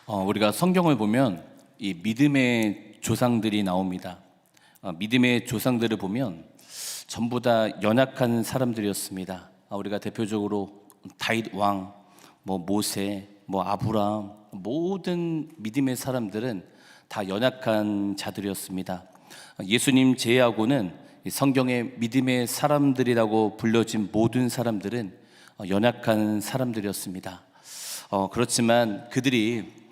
우리가 성경을 보면 이 믿음의 조상들이 나옵니다. 믿음의 조상들을 보면 전부 다 연약한 사람들이었습니다. 우리가 대표적으로 다윗 왕, 모세, 아브라함, 모든 믿음의 사람들은 다 연약한 자들이었습니다. 예수님 제외하고는 성경의 믿음의 사람들이라고 불려진 모든 사람들은 연약한 사람들이었습니다. 그렇지만 그들이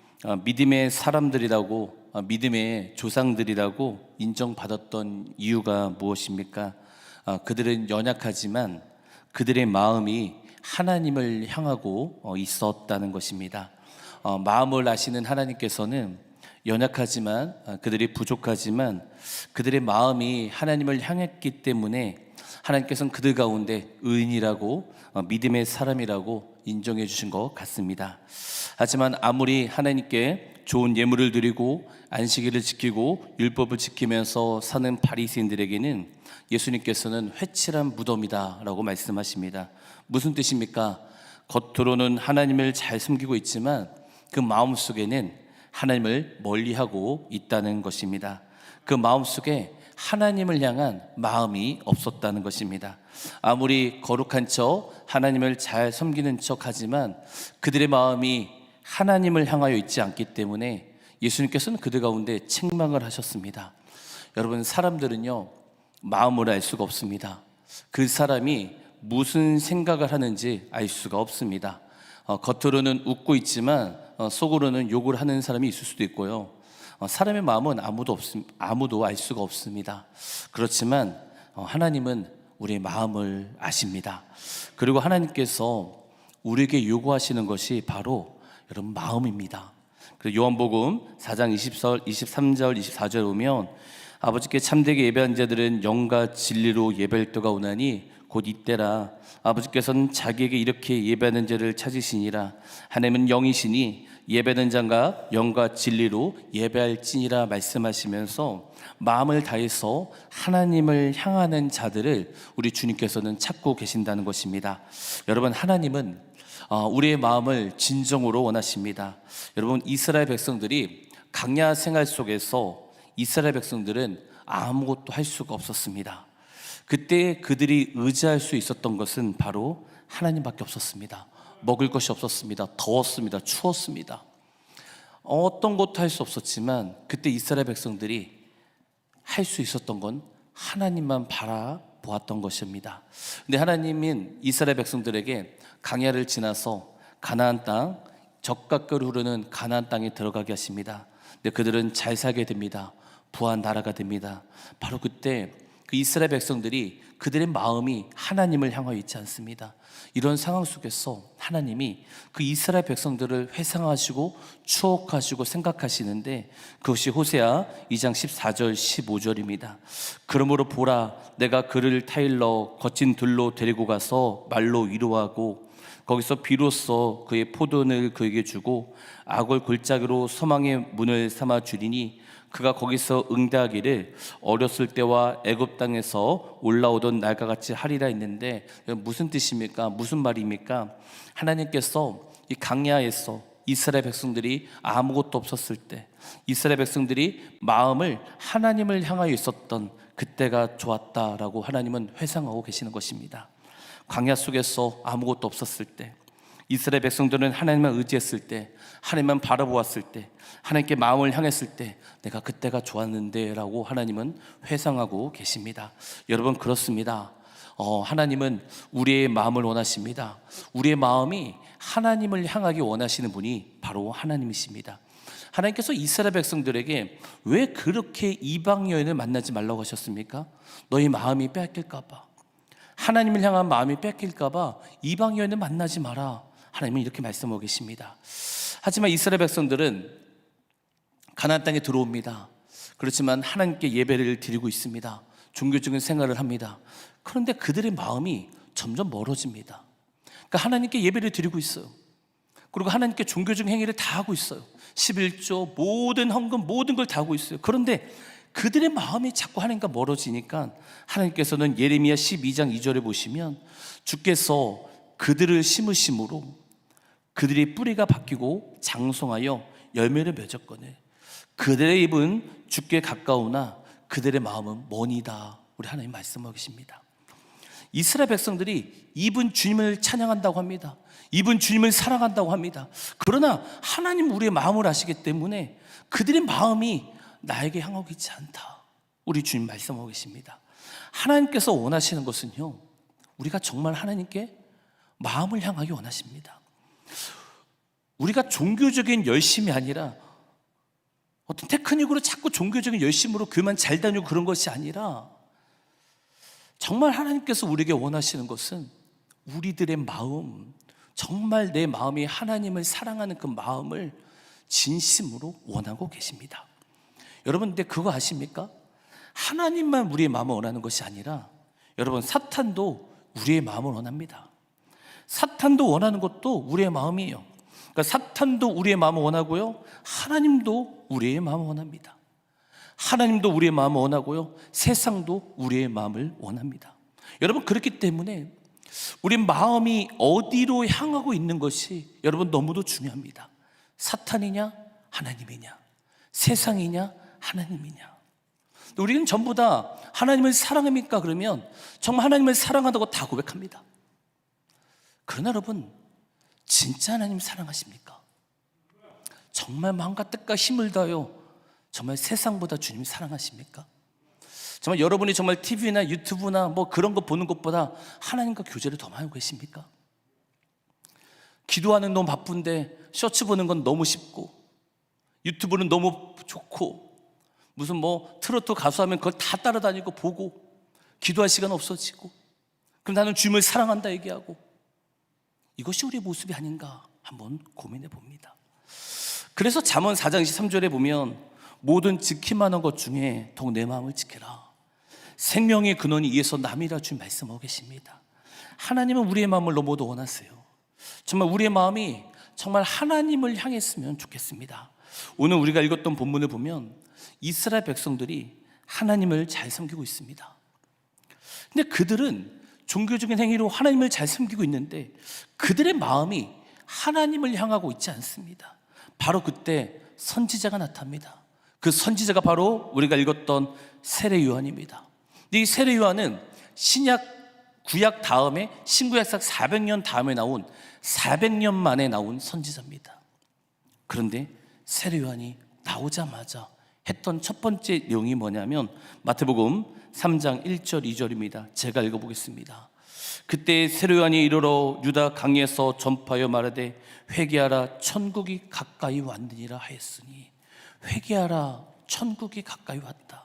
믿음의 사람들이라고, 믿음의 조상들이라고 인정받았던 이유가 무엇입니까? 그들은 연약하지만 그들의 마음이 하나님을 향하고 있었다는 것입니다. 마음을 아시는 하나님께서는 연약하지만, 그들이 부족하지만 그들의 마음이 하나님을 향했기 때문에 하나님께서는 그들 가운데 의인이라고, 믿음의 사람이라고 인정해 주신 것 같습니다. 하지만 아무리 하나님께 좋은 예물을 드리고 안식일을 지키고 율법을 지키면서 사는 바리새인들에게는 예수님께서는 회칠한 무덤이다 라고 말씀하십니다. 무슨 뜻입니까? 겉으로는 하나님을 잘 섬기고 있지만 그 마음속에는 하나님을 멀리하고 있다는 것입니다. 그 마음속에 하나님을 향한 마음이 없었다는 것입니다. 아무리 거룩한 척, 하나님을 잘 섬기는 척 하지만 그들의 마음이 하나님을 향하여 있지 않기 때문에 예수님께서는 그들 가운데 책망을 하셨습니다. 여러분, 사람들은요, 마음을 알 수가 없습니다. 그 사람이 무슨 생각을 하는지 알 수가 없습니다. 겉으로는 웃고 있지만 속으로는 욕을 하는 사람이 있을 수도 있고요. 사람의 마음은 아무도 알 수가 없습니다. 그렇지만 하나님은 우리의 마음을 아십니다. 그리고 하나님께서 우리에게 요구하시는 것이 바로 여러분 마음입니다. 그리고 요한복음 4장 23절 24절 보면 아버지께 참되게 예배한 자들은 영과 진리로 예배할 때가 오나니 곧 이때라. 아버지께서는 자기에게 이렇게 예배하는 자를 찾으시니라. 하나님은 영이시니 예배하는 자가 영과 진리로 예배할지니라 말씀하시면서 마음을 다해서 하나님을 향하는 자들을 우리 주님께서는 찾고 계신다는 것입니다. 여러분, 하나님은 우리의 마음을 진정으로 원하십니다. 여러분, 이스라엘 백성들이 광야 생활 속에서 이스라엘 백성들은 아무것도 할 수가 없었습니다. 그때 그들이 의지할 수 있었던 것은 바로 하나님밖에 없었습니다. 먹을 것이 없었습니다. 더웠습니다. 추웠습니다. 어떤 것도 할 수 없었지만 그때 이스라엘 백성들이 할 수 있었던 건 하나님만 바라보았던 것입니다. 근데 하나님은 이스라엘 백성들에게 광야를 지나서 가나안 땅, 적각을 흐르는 가나안 땅에 들어가게 하십니다. 근데 그들은 잘 살게 됩니다. 부한 나라가 됩니다. 바로 그때 그 이스라엘 백성들이 그들의 마음이 하나님을 향하여 있지 않습니다. 이런 상황 속에서 하나님이 그 이스라엘 백성들을 회상하시고 추억하시고 생각하시는데 그것이 호세아 2장 14절 15절입니다. 그러므로 보라, 내가 그를 타일러 거친 들로 데리고 가서 말로 위로하고 거기서 비로소 그의 포도원을 그에게 주고 악을 골짜기로 소망의 문을 삼아 주리니 그가 거기서 응대하기를 어렸을 때와 애굽 땅에서 올라오던 날과 같이 하리라 했는데, 무슨 뜻입니까? 무슨 말입니까? 하나님께서 이 광야에서 이스라엘 백성들이 아무것도 없었을 때 이스라엘 백성들이 마음을 하나님을 향하여 있었던 그때가 좋았다라고 하나님은 회상하고 계시는 것입니다. 광야 속에서 아무것도 없었을 때 이스라엘 백성들은 하나님만 의지했을 때, 하나님만 바라보았을 때, 하나님께 마음을 향했을 때 내가 그때가 좋았는데 라고 하나님은 회상하고 계십니다. 여러분, 그렇습니다. 하나님은 우리의 마음을 원하십니다. 우리의 마음이 하나님을 향하기 원하시는 분이 바로 하나님이십니다. 하나님께서 이스라엘 백성들에게 왜 그렇게 이방 여인을 만나지 말라고 하셨습니까? 너희 마음이 뺏길까 봐, 하나님을 향한 마음이 뺏길까 봐 이방 여인을 만나지 마라. 하나님은 이렇게 말씀하고 계십니다. 하지만 이스라엘 백성들은 가나안 땅에 들어옵니다. 그렇지만 하나님께 예배를 드리고 있습니다. 종교적인 생활을 합니다. 그런데 그들의 마음이 점점 멀어집니다. 그러니까 하나님께 예배를 드리고 있어요. 그리고 하나님께 종교적인 행위를 다 하고 있어요. 11조, 모든 헌금, 모든 걸 다 하고 있어요. 그런데 그들의 마음이 자꾸 하나님과 멀어지니까 하나님께서는 예레미야 12장 2절에 보시면 주께서 그들을 심으심으로 그들의 뿌리가 바뀌고 장성하여 열매를 맺었거늘 그들의 입은 주께 가까우나 그들의 마음은 머니다. 우리 하나님 말씀하고 계십니다. 이스라엘 백성들이 입은 주님을 찬양한다고 합니다. 입은 주님을 사랑한다고 합니다. 그러나 하나님 우리의 마음을 아시기 때문에 그들의 마음이 나에게 향하고 있지 않다. 우리 주님 말씀하고 계십니다. 하나님께서 원하시는 것은요, 우리가 정말 하나님께 마음을 향하기 원하십니다. 우리가 종교적인 열심이 아니라 어떤 테크닉으로 자꾸 종교적인 열심으로 교회만 잘 다니고 그런 것이 아니라 정말 하나님께서 우리에게 원하시는 것은 우리들의 마음, 정말 내 마음이 하나님을 사랑하는 그 마음을 진심으로 원하고 계십니다. 여러분, 근데 그거 아십니까? 하나님만 우리의 마음을 원하는 것이 아니라 여러분, 사탄도 우리의 마음을 원합니다. 사탄도 원하는 것도 우리의 마음이에요. 그러니까 사탄도 우리의 마음을 원하고요, 하나님도 우리의 마음을 원합니다. 하나님도 우리의 마음을 원하고요, 세상도 우리의 마음을 원합니다. 여러분, 그렇기 때문에 우리 마음이 어디로 향하고 있는 것이 여러분 너무도 중요합니다. 사탄이냐 하나님이냐, 세상이냐 하나님이냐. 우리는 전부 다 하나님을 사랑합니까? 그러면 정말 하나님을 사랑한다고 다 고백합니다. 그러나 여러분, 진짜 하나님 사랑하십니까? 정말 마음과 뜻과 힘을 다하여 정말 세상보다 주님 사랑하십니까? 정말 여러분이 정말 TV나 유튜브나 뭐 그런 거 보는 것보다 하나님과 교제를 더 많이 하고 계십니까? 기도하는 너무 바쁜데 쇼츠 보는 건 너무 쉽고, 유튜브는 너무 좋고, 무슨 뭐 트로트 가수 하면 그걸 다 따라다니고 보고, 기도할 시간 없어지고, 그럼 나는 주님을 사랑한다 얘기하고, 이것이 우리의 모습이 아닌가 한번 고민해 봅니다. 그래서 잠언 4장 23절에 보면 모든 지키만한 것 중에 더욱 내 마음을 지켜라. 생명의 근원이 이에서 남이라 주님 말씀하고 계십니다. 하나님은 우리의 마음을 너무도 원하세요. 정말 우리의 마음이 정말 하나님을 향했으면 좋겠습니다. 오늘 우리가 읽었던 본문을 보면 이스라엘 백성들이 하나님을 잘 섬기고 있습니다. 근데 그들은 종교적인 행위로 하나님을 잘 섬기고 있는데 그들의 마음이 하나님을 향하고 있지 않습니다. 바로 그때 선지자가 나타납니다. 그 선지자가 바로 우리가 읽었던 세례 요한입니다. 이 세례 요한은 구약 다음에 신구약사 400년 다음에 나온 400년 만에 나온 선지자입니다. 그런데 세례 요한이 나오자마자 했던 첫 번째 내용이 뭐냐면 마태복음 3장 1절 2절입니다. 제가 읽어보겠습니다. 그때 세례 요한이 이르러 유다 강에서 전파하여 말하되 회개하라 천국이 가까이 왔느니라 하였으니, 회개하라 천국이 가까이 왔다.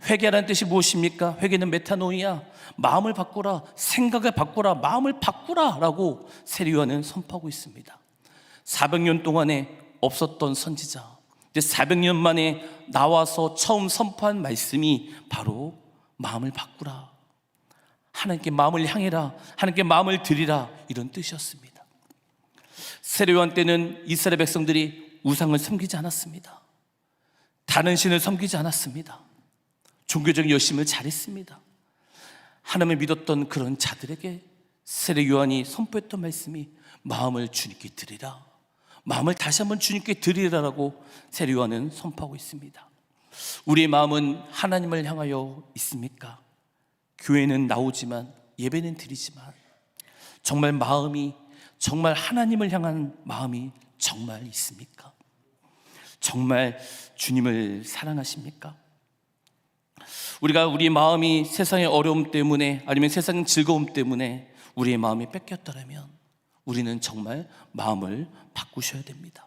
회개하라는 뜻이 무엇입니까? 회개는 메타노이야, 마음을 바꾸라, 생각을 바꾸라, 마음을 바꾸라 라고 세례 요한은 선포하고 있습니다. 400년 동안에 없었던 선지자, 이제 400년 만에 나와서 처음 선포한 말씀이 바로 마음을 바꾸라, 하나님께 마음을 향해라, 하나님께 마음을 드리라, 이런 뜻이었습니다. 세례 요한 때는 이스라엘 백성들이 우상을 섬기지 않았습니다. 다른 신을 섬기지 않았습니다. 종교적인 열심을 잘했습니다. 하나님을 믿었던 그런 자들에게 세례 요한이 선포했던 말씀이 마음을 주님께 드리라, 마음을 다시 한번 주님께 드리라라고 세례 요한은 선포하고 있습니다. 우리의 마음은 하나님을 향하여 있습니까? 교회는 나오지만, 예배는 드리지만, 정말 마음이, 정말 하나님을 향한 마음이 정말 있습니까? 정말 주님을 사랑하십니까? 우리가 우리의 마음이 세상의 어려움 때문에, 아니면 세상의 즐거움 때문에 우리의 마음이 뺏겼더라면 우리는 정말 마음을 바꾸셔야 됩니다.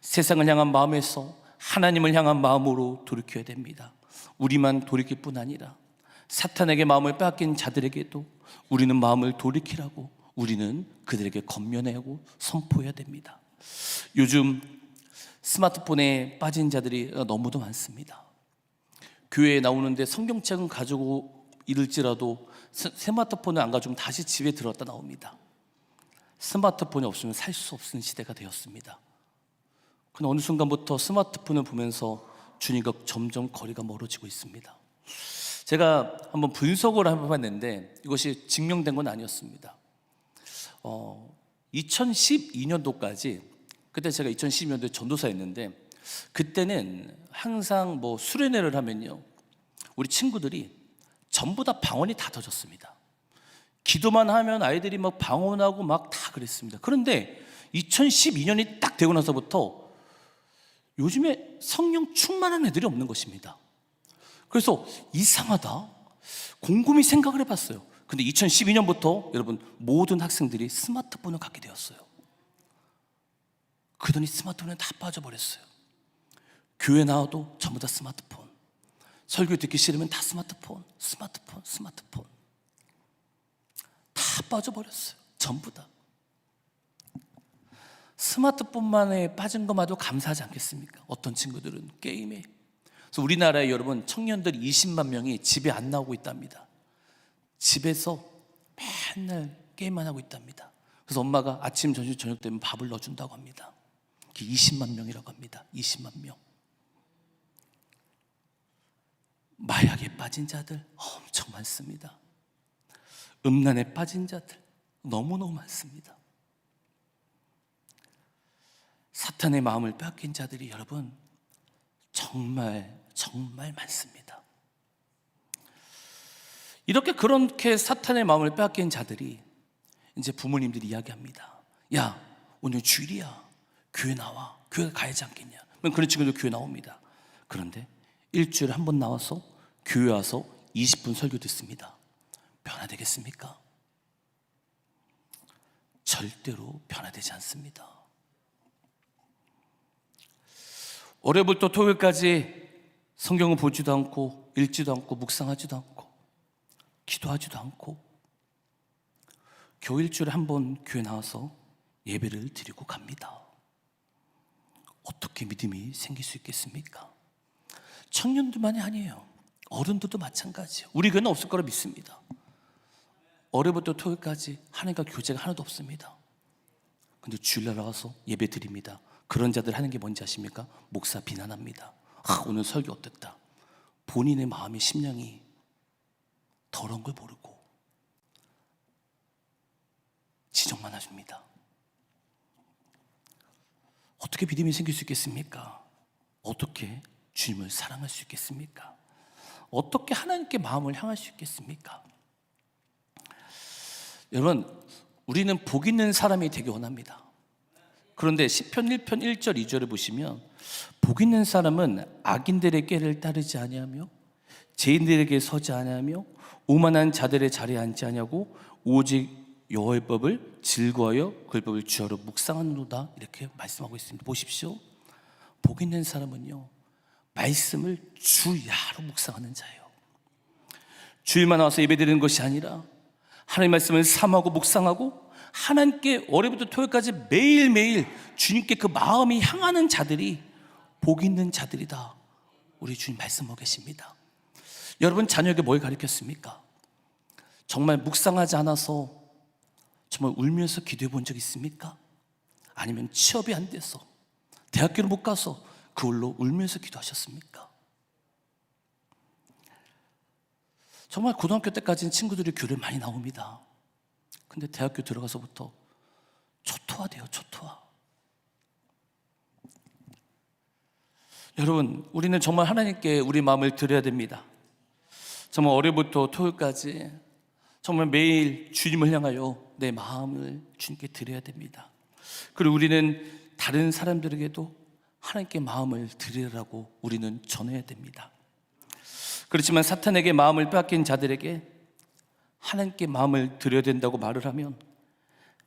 세상을 향한 마음에서 하나님을 향한 마음으로 돌이켜야 됩니다. 우리만 돌이킬 뿐 아니라 사탄에게 마음을 빼앗긴 자들에게도 우리는 마음을 돌이키라고 우리는 그들에게 권면하고 선포해야 됩니다. 요즘 스마트폰에 빠진 자들이 너무도 많습니다. 교회에 나오는데 성경책은 가지고 이를지라도 스마트폰을 안 가지고 다시 집에 들었다 나옵니다. 스마트폰이 없으면 살 수 없는 시대가 되었습니다. 그런데 어느 순간부터 스마트폰을 보면서 주님과 점점 거리가 멀어지고 있습니다. 제가 한번 분석을 해봤는데 이것이 증명된 건 아니었습니다. 2012년도까지 그때 제가 2012년도에 전도사였는데, 그때는 항상 뭐 수련회를 하면요, 우리 친구들이 전부 다 방언이 다 터졌습니다. 기도만 하면 아이들이 막 방언하고 막 다 그랬습니다. 그런데 2012년이 딱 되고 나서부터 요즘에 성령 충만한 애들이 없는 것입니다. 그래서 이상하다, 곰곰이 생각을 해봤어요. 근데 2012년부터 여러분 모든 학생들이 스마트폰을 갖게 되었어요. 그러더니 스마트폰에 다 빠져버렸어요. 교회 나와도 전부 다 스마트폰, 설교 듣기 싫으면 다 스마트폰 다 빠져버렸어요. 전부 다 스마트폰만에 빠진 것만도 감사하지 않겠습니까? 어떤 친구들은 게임에. 그래서 우리나라에 여러분 청년들 20만 명이 집에 안 나오고 있답니다. 집에서 맨날 게임만 하고 있답니다. 그래서 엄마가 아침, 점심, 저녁 되면 밥을 넣어준다고 합니다. 20만 명이라고 합니다. 20만 명. 마약에 빠진 자들 엄청 많습니다. 음란에 빠진 자들 너무너무 많습니다. 사탄의 마음을 빼앗긴 자들이 여러분 정말 많습니다. 그렇게 사탄의 마음을 빼앗긴 자들이 이제 부모님들이 이야기합니다. 야, 오늘 주일이야, 교회 나와, 교회 가야지 않겠냐. 그런 친구들 교회 나옵니다. 그런데 일주일에 한 번 나와서 교회 와서 20분 설교 듣습니다. 변화되겠습니까? 절대로 변화되지 않습니다. 월요일부터 토요일까지 성경을 보지도 않고 읽지도 않고 묵상하지도 않고 기도하지도 않고 겨우 일주일에 한 번 교회 나와서 예배를 드리고 갑니다. 어떻게 믿음이 생길 수 있겠습니까? 청년들만이 아니에요. 어른들도 마찬가지예요. 우리 교회는 없을 거라 믿습니다. 월요일부터 토요일까지 하나님과 교제가 하나도 없습니다. 근데 주일날 나와서 예배 드립니다. 그런 자들 하는 게 뭔지 아십니까? 목사 비난합니다. 오늘 설교 어땠다. 본인의 마음의 심령이 더러운 걸 모르고 지적만 하십니다. 어떻게 믿음이 생길 수 있겠습니까? 어떻게 주님을 사랑할 수 있겠습니까? 어떻게 하나님께 마음을 향할 수 있겠습니까? 여러분, 우리는 복 있는 사람이 되기 원합니다. 그런데 시편 1편 1절 2절을 보시면 복 있는 사람은 악인들의 꾀를 따르지 아니하며 죄인들에게 서지 아니하며 오만한 자들의 자리에 앉지 아니하고 오직 여호와의 법을 즐거워하여 그 법을 주야로 묵상하노라, 이렇게 말씀하고 있습니다. 보십시오. 복 있는 사람은요, 말씀을 주야로 묵상하는 자예요. 주일만 와서 예배드리는 것이 아니라 하나님의 말씀을 사모하고 묵상하고 하나님께 월요일부터 토요일까지 매일매일 주님께 그 마음이 향하는 자들이 복 있는 자들이다, 우리 주님 말씀하고 계십니다. 여러분 자녀에게 뭘 가르쳤습니까? 정말 묵상하지 않아서 정말 울면서 기도해 본 적 있습니까? 아니면 취업이 안 돼서 대학교를 못 가서 그걸로 울면서 기도하셨습니까? 정말 고등학교 때까지는 친구들이 교회를 많이 나옵니다. 근데 대학교 들어가서부터 초토화돼요. 초토화. 여러분, 우리는 정말 하나님께 우리 마음을 드려야 됩니다. 정말 월요일부터 토요일까지 정말 매일 주님을 향하여 내 마음을 주님께 드려야 됩니다. 그리고 우리는 다른 사람들에게도 하나님께 마음을 드리라고 우리는 전해야 됩니다. 그렇지만 사탄에게 마음을 빼앗긴 자들에게 하나님께 마음을 드려야 된다고 말을 하면,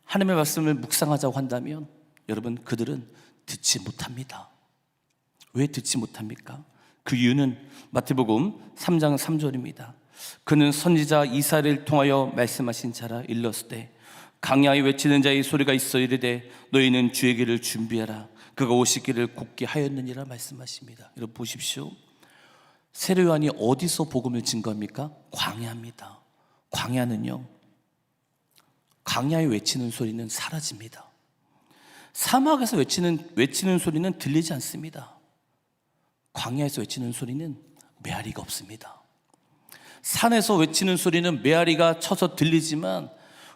하나님의 말씀을 묵상하자고 한다면 여러분 그들은 듣지 못합니다. 왜 듣지 못합니까? 그 이유는 마태복음 3장 3절입니다. 그는 선지자 이사야를 통하여 말씀하신 자라. 일렀으되 강야에 외치는 자의 소리가 있어 이르되 너희는 주의 길을 준비하라. 그가 오실 길을 굳게 하였느니라 말씀하십니다. 여러분 보십시오. 세례요한이 어디서 복음을 증거합니까? 광야입니다. 광야는요, 광야에 외치는 소리는 사라집니다. 사막에서 외치는 소리는 들리지 않습니다. 광야에서 외치는 소리는 메아리가 없습니다. 산에서 외치는 소리는 메아리가 쳐서 들리지만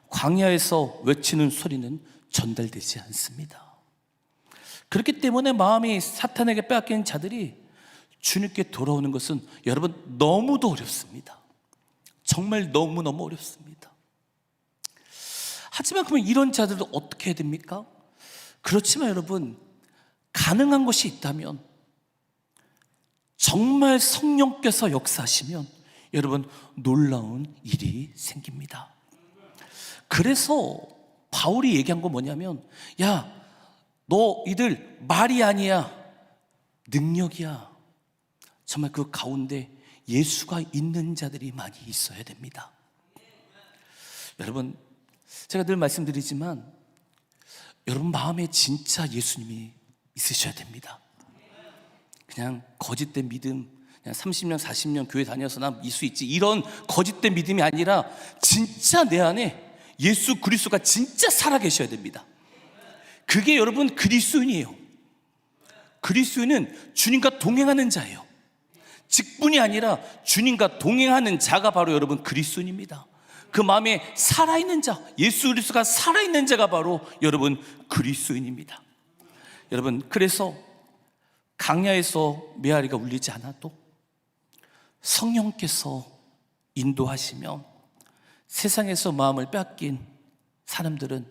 광야에서 외치는 소리는 전달되지 않습니다. 그렇기 때문에 마음이 사탄에게 빼앗긴 자들이 주님께 돌아오는 것은 여러분 너무도 어렵습니다. 정말 너무너무 어렵습니다. 하지만 그러면 이런 자들은 어떻게 해야 됩니까? 그렇지만 여러분, 가능한 것이 있다면, 정말 성령께서 역사하시면 여러분 놀라운 일이 생깁니다. 그래서 바울이 얘기한 건 뭐냐면, 야, 너 이들 말이 아니야, 능력이야. 정말 그 가운데 예수가 있는 자들이 많이 있어야 됩니다. 여러분, 제가 늘 말씀드리지만 여러분 마음에 진짜 예수님이 있으셔야 됩니다. 그냥 거짓된 믿음, 그냥 30년 40년 교회 다녀서 난 예수 있지, 이런 거짓된 믿음이 아니라 진짜 내 안에 예수 그리스도가 진짜 살아계셔야 됩니다. 그게 여러분 그리스도인이에요. 그리스도인은 주님과 동행하는 자예요. 직분이 아니라 주님과 동행하는 자가 바로 여러분 그리스도인입니다. 그 마음에 살아있는 자, 예수 그리스도가 살아있는 자가 바로 여러분 그리스도인입니다. 여러분, 그래서 강야에서 메아리가 울리지 않아도 성령께서 인도하시면 세상에서 마음을 빼앗긴 사람들은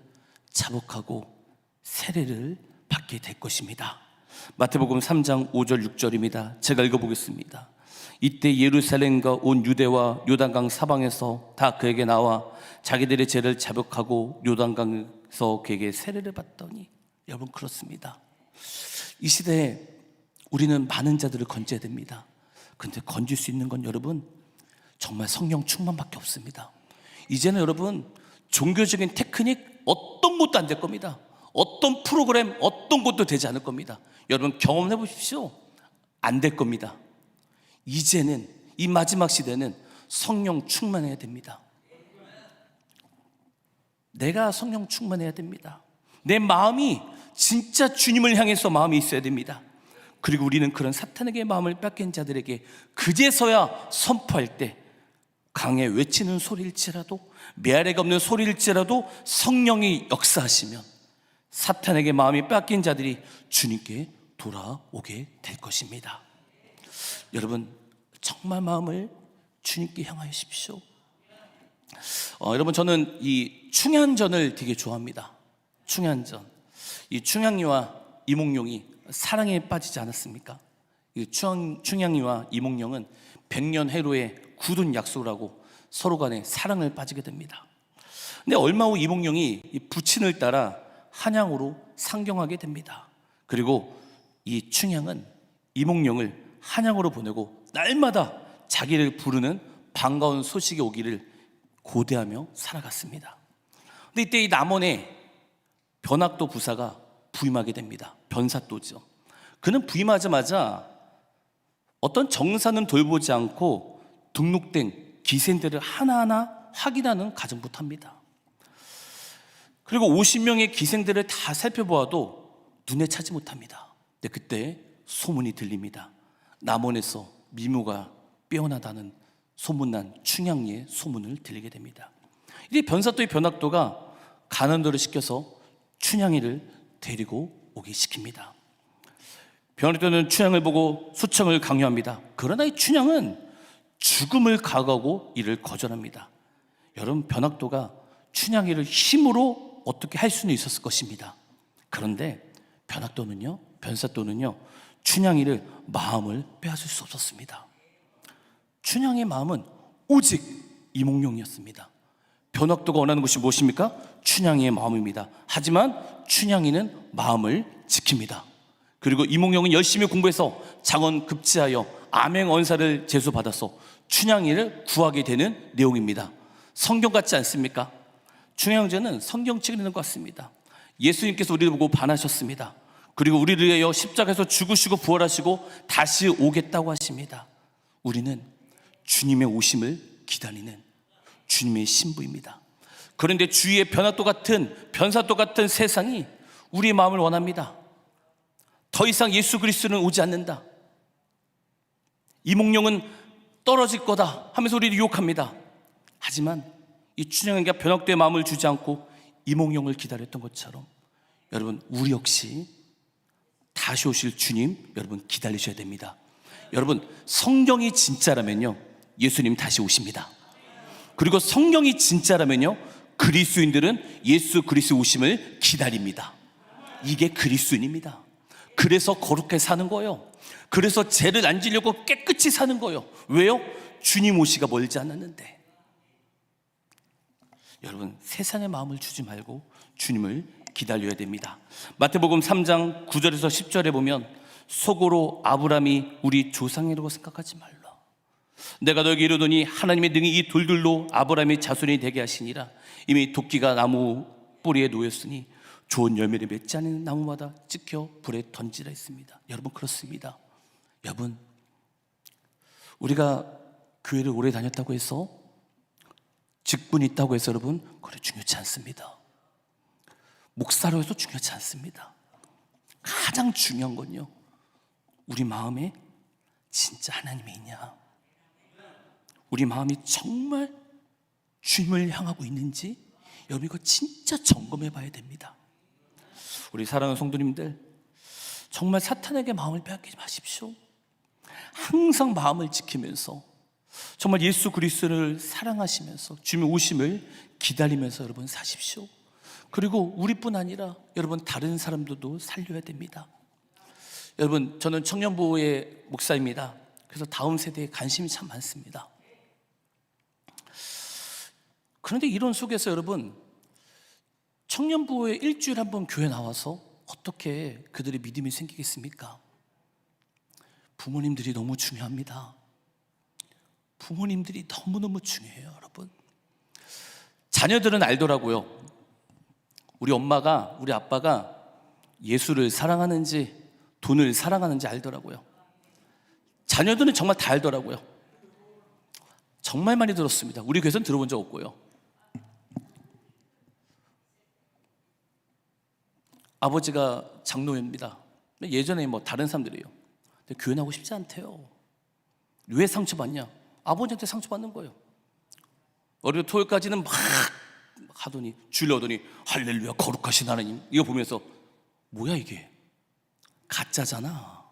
자복하고 세례를 받게 될 것입니다. 마태복음 3장 5절 6절입니다. 제가 읽어보겠습니다. 이때 예루살렘과 온 유대와 요단강 사방에서 다 그에게 나와 자기들의 죄를 자복하고 요단강에서 그에게 세례를 받더니, 여러분 그렇습니다. 이 시대에 우리는 많은 자들을 건져야 됩니다. 그런데 건질 수 있는 건 여러분 정말 성령 충만밖에 없습니다. 이제는 여러분 종교적인 테크닉 어떤 것도 안 될 겁니다. 어떤 프로그램 어떤 것도 되지 않을 겁니다. 여러분 경험해 보십시오. 안 될 겁니다. 이제는 이 마지막 시대는 성령 충만해야 됩니다. 내가 성령 충만해야 됩니다. 내 마음이 진짜 주님을 향해서 마음이 있어야 됩니다. 그리고 우리는 그런 사탄에게 마음을 뺏긴 자들에게 그제서야 선포할 때, 강에 외치는 소리일지라도 메아리가 없는 소리일지라도 성령이 역사하시면 사탄에게 마음이 뺏긴 자들이 주님께 돌아오게 될 것입니다. 여러분 정말 마음을 주님께 향하십시오. 여러분 저는 이 충양전을 되게 좋아합니다. 충양전, 이 충양이와 이몽룡이 사랑에 빠지지 않았습니까? 이 충양이와 이몽룡은 100년 해로의 굳은 약속을 하고 서로 간에 사랑을 빠지게 됩니다. 근데 얼마 후 이몽룡이 이 부친을 따라 한양으로 상경하게 됩니다. 그리고 이 충양은 이몽룡을 한양으로 보내고 날마다 자기를 부르는 반가운 소식이 오기를 고대하며 살아갔습니다. 근데 이때 이 남원에 변학도 부사가 부임하게 됩니다. 변사또죠. 그는 부임하자마자 어떤 정사는 돌보지 않고 등록된 기생들을 하나하나 확인하는 과정부터 합니다. 그리고 50명의 기생들을 다 살펴보아도 눈에 차지 못합니다. 근데 그때 소문이 들립니다. 남원에서 미모가 빼어나다는 소문난 충양리의 소문을 들리게 됩니다. 이 변사또의 변학도가 간원도를 시켜서 춘향이를 데리고 오게 시킵니다. 변학도는 춘향을 보고 수청을 강요합니다. 그러나 이 춘향은 죽음을 각오하고 이를 거절합니다. 여러분 변학도가 춘향이를 힘으로 어떻게 할 수는 있었을 것입니다. 그런데 변사또는요 춘향이를 마음을 빼앗을 수 없었습니다. 춘향의 마음은 오직 이몽룡이었습니다. 변학도가 원하는 것이 무엇입니까? 춘향이의 마음입니다. 하지만 춘향이는 마음을 지킵니다. 그리고 이몽룡은 열심히 공부해서 장원 급제하여 암행언사를 제수받아서 춘향이를 구하게 되는 내용입니다. 성경 같지 않습니까? 춘향전은 성경책을 읽는 것 같습니다. 예수님께서 우리를 보고 반하셨습니다. 그리고 우리를 위하여 십자가에서 죽으시고 부활하시고 다시 오겠다고 하십니다. 우리는 주님의 오심을 기다리는 주님의 신부입니다. 그런데 주위의 변사또 같은 세상이 우리의 마음을 원합니다. 더 이상 예수 그리스도는 오지 않는다. 이몽룡은 떨어질 거다 하면서 우리를 유혹합니다. 하지만 이 춘향에게 변학도의 마음을 주지 않고 이몽룡을 기다렸던 것처럼 여러분 우리 역시 다시 오실 주님 여러분 기다리셔야 됩니다. 여러분 성경이 진짜라면요 예수님 다시 오십니다. 그리고 성경이 진짜라면요 그리스도인들은 예수 그리스도 오심을 기다립니다. 이게 그리스도인입니다. 그래서 거룩하게 사는 거예요. 그래서 죄를 안 지려고 깨끗이 사는 거예요. 왜요? 주님 오시가 멀지 않았는데. 여러분 세상의 마음을 주지 말고 주님을 기다려야 됩니다. 마태복음 3장 9절에서 10절에 보면 속으로 아브라함이 우리 조상이라고 생각하지 말라. 내가 너에게 이르노니 하나님의 능히 이 돌들로 아브라함의 자손이 되게 하시니라. 이미 도끼가 나무 뿌리에 놓였으니 좋은 열매를 맺지 않는 나무마다 찍혀 불에 던지라 했습니다. 여러분 그렇습니다. 여러분 우리가 교회를 오래 다녔다고 해서 직분이 있다고 해서 여러분 그래 중요치 않습니다. 목사로 해서 중요치 않습니다. 가장 중요한 건요 우리 마음에 진짜 하나님이 있냐, 우리 마음이 정말 주님을 향하고 있는지 여러분 이거 진짜 점검해 봐야 됩니다. 우리 사랑하는 성도님들 정말 사탄에게 마음을 빼앗기지 마십시오. 항상 마음을 지키면서 정말 예수 그리스도를 사랑하시면서 주님의 오심을 기다리면서 여러분 사십시오. 그리고 우리뿐 아니라 여러분 다른 사람들도 살려야 됩니다. 여러분 저는 청년부의 목사입니다. 그래서 다음 세대에 관심이 참 많습니다. 그런데 이런 속에서 여러분 청년부에 일주일에 한 번 교회 나와서 어떻게 그들의 믿음이 생기겠습니까? 부모님들이 너무 중요합니다. 부모님들이 너무너무 중요해요. 여러분 자녀들은 알더라고요. 우리 엄마가 우리 아빠가 예수를 사랑하는지 돈을 사랑하는지 알더라고요. 자녀들은 정말 다 알더라고요. 정말 많이 들었습니다. 우리 교회에서는 들어본 적 없고요. 아버지가 장로입니다. 예전에 뭐 다른 사람들이에요. 근데 교회 나오고 싶지 않대요. 왜 상처받냐? 아버지한테 상처받는 거예요. 월요일 토요일까지는 막 하더니 주일 오더니 할렐루야 거룩하신 하나님 이거 보면서 뭐야 이게 가짜잖아.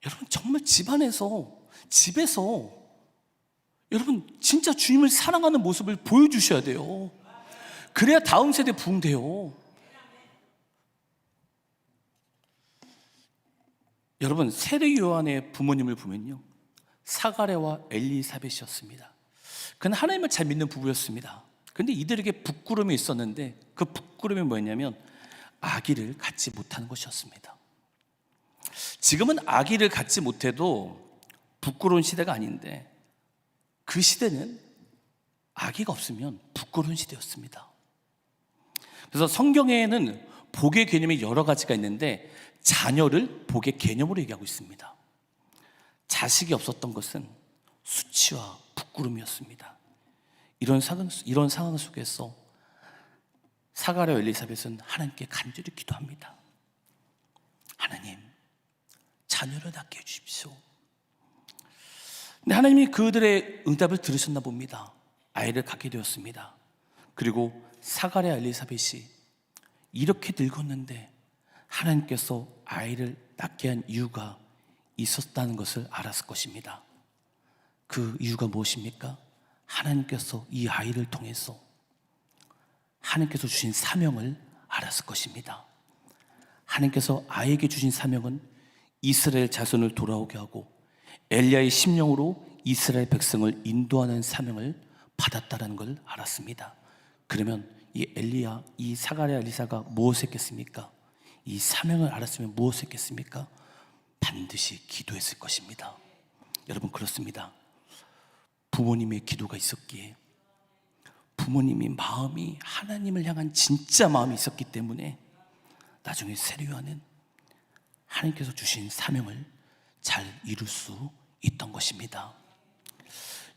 여러분 정말 집에서 여러분 진짜 주님을 사랑하는 모습을 보여주셔야 돼요. 그래야 다음 세대 부흥돼요. 여러분 세례 요한의 부모님을 보면요 사가랴와 엘리사벳이었습니다. 그는 하나님을 잘 믿는 부부였습니다. 그런데 이들에게 부끄러움이 있었는데 그 부끄러움이 뭐였냐면 아기를 갖지 못하는 것이었습니다. 지금은 아기를 갖지 못해도 부끄러운 시대가 아닌데 그 시대는 아기가 없으면 부끄러운 시대였습니다. 그래서 성경에는 복의 개념이 여러 가지가 있는데 자녀를 복의 개념으로 얘기하고 있습니다. 자식이 없었던 것은 수치와 부끄러움이었습니다. 이런 상황 속에서 사가랴 엘리사벳은 하나님께 간절히 기도합니다. 하나님, 자녀를 낳게 해주십시오. 근데 하나님이 그들의 응답을 들으셨나 봅니다. 아이를 갖게 되었습니다. 그리고 사가랴 엘리사벳이 이렇게 늙었는데 하나님께서 아이를 낳게 한 이유가 있었다는 것을 알았을 것입니다. 그 이유가 무엇입니까? 하나님께서 이 아이를 통해서 하나님께서 주신 사명을 알았을 것입니다. 하나님께서 아이에게 주신 사명은 이스라엘 자손을 돌아오게 하고 엘리야의 심령으로 이스라엘 백성을 인도하는 사명을 받았다는 걸 알았습니다. 그러면 이 엘리야, 이 사가랴 엘리사가 무엇을 했겠습니까? 이 사명을 알았으면 무엇을 했겠습니까? 반드시 기도했을 것입니다. 여러분 그렇습니다. 부모님의 기도가 있었기에 부모님이 마음이 하나님을 향한 진짜 마음이 있었기 때문에 나중에 세례 요한은 하나님께서 주신 사명을 잘 이룰 수 있던 것입니다.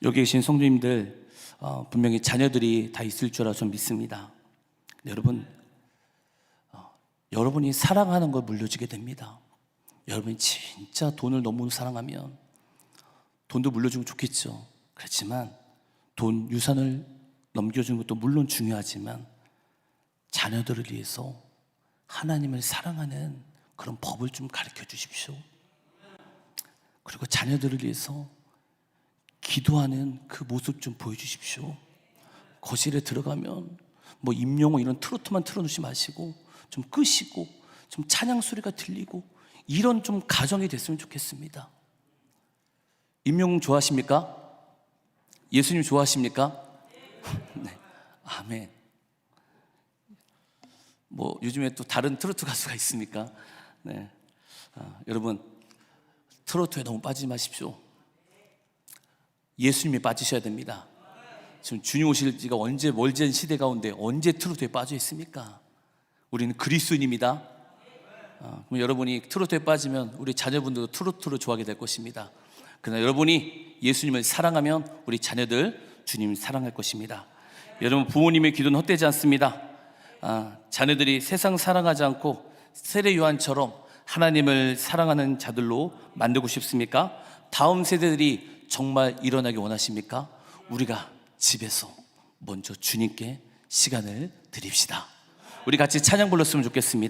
여기 계신 성도님들 분명히 자녀들이 다 있을 줄 알아 좀 믿습니다. 여러분 여러분이 사랑하는 걸 물려주게 됩니다. 여러분이 진짜 돈을 너무 사랑하면 돈도 물려주면 좋겠죠. 그렇지만 돈, 유산을 넘겨주는 것도 물론 중요하지만 자녀들을 위해서 하나님을 사랑하는 그런 법을 좀 가르쳐 주십시오. 그리고 자녀들을 위해서 기도하는 그 모습 좀 보여주십시오. 거실에 들어가면 뭐 임영웅 이런 트로트만 틀어놓지 마시고 좀 끄시고 좀 찬양 소리가 들리고 이런 좀 가정이 됐으면 좋겠습니다. 임영웅 좋아하십니까? 예수님 좋아하십니까? 네. 아멘. 뭐 요즘에 또 다른 트로트 가수가 있으니까 네. 여러분 트로트에 너무 빠지지 마십시오. 예수님에 빠지셔야 됩니다. 지금 주님 오실 지가 언제 멀지 않은 시대 가운데 언제 트로트에 빠져 있습니까? 우리는 그리스도인입니다. 그럼 여러분이 트로트에 빠지면 우리 자녀분들도 트로트를 좋아하게 될 것입니다. 그러나 여러분이 예수님을 사랑하면 우리 자녀들 주님 사랑할 것입니다. 여러분 부모님의 기도는 헛되지 않습니다. 자녀들이 세상 사랑하지 않고 세례 요한처럼 하나님을 사랑하는 자들로 만들고 싶습니까? 다음 세대들이 정말 일어나기 원하십니까? 우리가 집에서 먼저 주님께 시간을 드립시다. 우리 같이 찬양 불렀으면 좋겠습니다.